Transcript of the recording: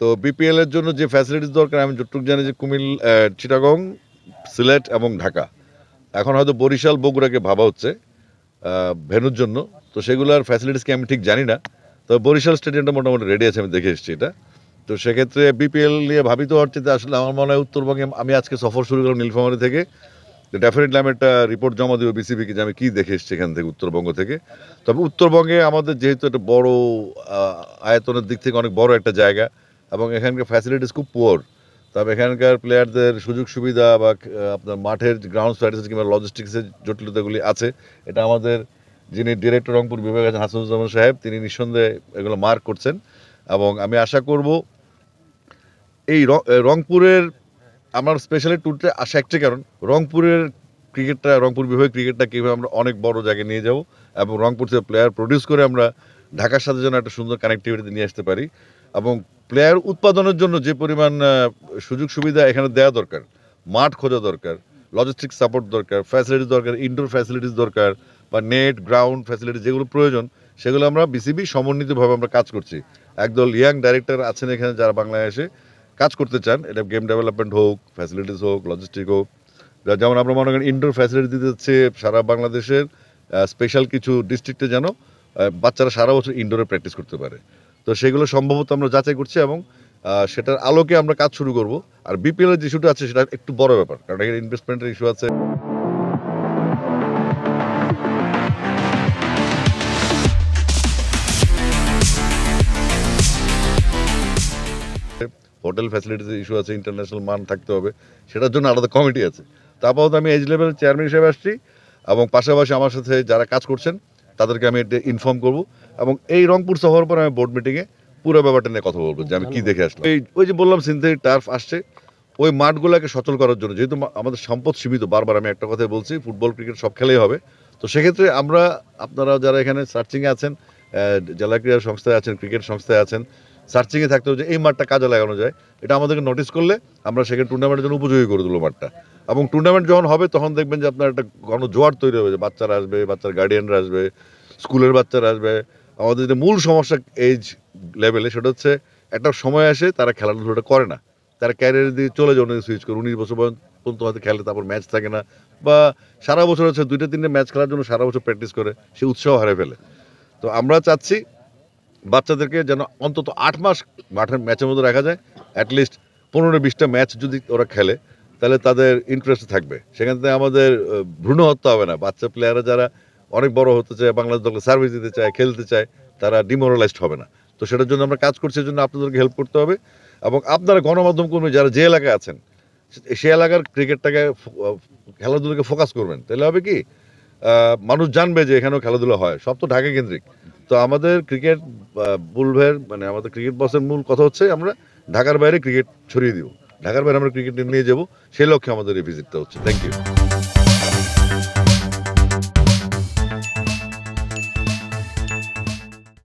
তো বিপিএল এর জন্য যে ফ্যাসিলিটিস দরকার আমি যতটুকু জানি যে চিটাগং, সিলেট এবং ঢাকা, এখন হয়তো বরিশাল, বগুড়াকে ভাবা হচ্ছে ভেন্যুর জন্য। তো সেগুলোর ফ্যাসিলিটিস কি আমি ঠিক জানি না, তবে বরিশাল স্টেডিয়ামটা মোটামুটি রেডি আছে, আমি দেখে এসেছি এটা। তো সেক্ষেত্রে বিপিএল নিয়ে ভাবিত হচ্ছে আসলে আমার মনে হয় উত্তরবঙ্গে আমি আজকে সফর শুরু করলাম নীলফামারী থেকে, ডেফিনেটলি আমি একটা রিপোর্ট জমা দেবো বিসিবিকে যে আমি কী দেখে এসেছি এখান থেকে উত্তরবঙ্গ থেকে। তবে উত্তরবঙ্গে আমাদের যেহেতু একটা বড় আয়তনের দিক থেকে অনেক বড় একটা জায়গা এবং এখানকার ফ্যাসিলিটিস খুব পুয়ার, তবে এখানকার প্লেয়ারদের সুযোগ সুবিধা বা আপনার মাঠের গ্রাউন্ড স্ট্র্যাটেজি কিংবা লজিস্টিক্সের জটিলতাগুলি আছে, এটা আমাদের যিনি ডিরেক্টর রংপুর বিভাগ আছেন হাসানুজ্জামান সাহেব, তিনি নিঃসন্দেহে এগুলো মার্ক করছেন। এবং আমি আশা করব এই রংপুরের আমার স্পেশালি ট্যুরটা আসা একটাই কারণ, রংপুরের ক্রিকেটটা, রংপুর বিভাগের ক্রিকেটটা কীভাবে আমরা অনেক বড় জায়গায় নিয়ে যাব এবং রংপুর থেকে প্লেয়ার প্রডিউস করে আমরা ঢাকার সাথে যেন একটা সুন্দর কানেক্টিভিটি নিয়ে আসতে পারি। এবং প্লেয়ার উৎপাদনের জন্য যে পরিমাণ সুযোগ সুবিধা এখানে দেওয়া দরকার, মাঠ খোঁজা দরকার, লজিস্টিক সাপোর্ট দরকার, ফ্যাসিলিটিস দরকার, ইনডোর ফ্যাসিলিটিস দরকার বা নেট গ্রাউন্ড ফ্যাসিলিটিস যেগুলো প্রয়োজন, সেগুলো আমরা বিসিবি সমন্বিতভাবে আমরা কাজ করছি। একদল ইয়াং ডাইরেক্টর আছেন এখানে যারা বাংলাদেশে কাজ করতে চান, এটা গেম ডেভেলপমেন্ট হোক, ফ্যাসিলিটিস হোক, লজিস্টিক হোক। যেমন আমরা মনে করেন ইনডোর ফ্যাসিলিটি দিতে হচ্ছে সারা বাংলাদেশের স্পেশাল কিছু ডিস্ট্রিক্টে যেন বাচ্চারা সারা বছর ইনডোরে প্র্যাকটিস করতে পারে। তো সেগুলো সম্ভবত আমরা যাচাই করছি এবং সেটার আলোকে আমরা কাজ শুরু করব। আর বিপিএল এর যে ইস্যুটা আছে সেটা একটু বড় ব্যাপার, কারণ এখানে ইনভেস্টমেন্টের ইস্যু আছে। হোটেল ফ্যাসিলিটিস ইস্যু আছে, ইন্টারন্যাশনাল মান থাকতে হবে, সেটার জন্য আলাদা কমিটি আছে। তারপর আমি এজ লেভেল চেয়ারম্যান হিসেবে আসছি এবং পাশাপাশি আমার সাথে যারা কাজ করছেন তাদেরকে আমি এটা ইনফর্ম করব এবং এই রংপুর সফর পর আমি বোর্ড মিটিংয়ে পুরো ব্যাপারটা নিয়ে কথা বলবো যে আমি কী দেখে আসলাম। ওই যে বললাম সিনথেটিক টার্ফ আসছে, ওই মাঠগুলোকে সচল করার জন্য, যেহেতু আমাদের সম্পদ সীমিত, বারবার আমি একটা কথাই বলছি, ফুটবল ক্রিকেট সব খেলেই হবে। তো সেক্ষেত্রে আমরা, আপনারা যারা এখানে সার্চিংয়ে আছেন, জেলা ক্রীড়া সংস্থায় আছেন, ক্রিকেট সংস্থায় আছেন, সার্চিংয়ে থাকতে হবে যে এই মাঠটা কাজে লাগানো যায়, এটা আমাদেরকে নোটিস করলে আমরা সেখানে টুর্নামেন্টের জন্য উপযোগী করে তুলবো মাঠটা। এবং টুর্নামেন্ট যখন হবে তখন দেখবেন যে আপনার একটা গণজোয়ার তৈরি হবে, যে বাচ্চারা আসবে, বাচ্চার গার্ডিয়ানরা আসবে, স্কুলের বাচ্চারা আসবে। আমাদের যে মূল সমস্যা এজ লেভেলে, সেটা হচ্ছে একটা সময় আসে তারা খেলাধুলাটা করে না, তারা ক্যারিয়ার দিয়ে চলে যায়, অন্য সুইচ করে 19 বছর পর্যন্ত হয়তো খেলে, তারপর ম্যাচ থাকে না, বা সারা বছর হচ্ছে 2-3টে ম্যাচ খেলার জন্য সারা বছর প্র্যাকটিস করে সে উৎসাহ হারিয়ে ফেলে। তো আমরা চাচ্ছি বাচ্চাদেরকে যেন অন্তত 8 মাস মাঠের ম্যাচের মধ্যে রাখা যায়, অ্যাটলিস্ট 15-20টা ম্যাচ যদি ওরা খেলে তাহলে তাদের ইন্টারেস্ট থাকবে। সেখান থেকে আমাদের ভ্রূণ হত্যা হবে না। বাচ্চা প্লেয়াররা যারা অনেক বড় হতে চায়, বাংলাদেশ দলকে সার্ভিস দিতে চায়, খেলতে চায়, তারা ডিমোরালাইজড হবে না। তো সেটার জন্য আমরা কাজ করছি, এর জন্য আপনাদেরকে হেল্প করতে হবে। এবং আপনারা গণমাধ্যম কর্মী যারা যে এলাকায় আছেন, সে এলাকার ক্রিকেটটাকে, খেলাধুলাকে ফোকাস করবেন, তাহলে হবে কি মানুষ জানবে যে এখানেও খেলাধুলা হয়। সব তো ঢাকা কেন্দ্রিক। তো আমাদের ক্রিকেট বুলভের, মানে আমাদের ক্রিকেট বসের মূল কথা হচ্ছে আমরা ঢাকার বাইরে ক্রিকেট ছড়িয়ে দিব, ঢাকার বাইরে আমরা ক্রিকেট নিয়ে যাবো, সেই লক্ষ্যে আমাদের এই ভিজিটটা হচ্ছে। Thank you.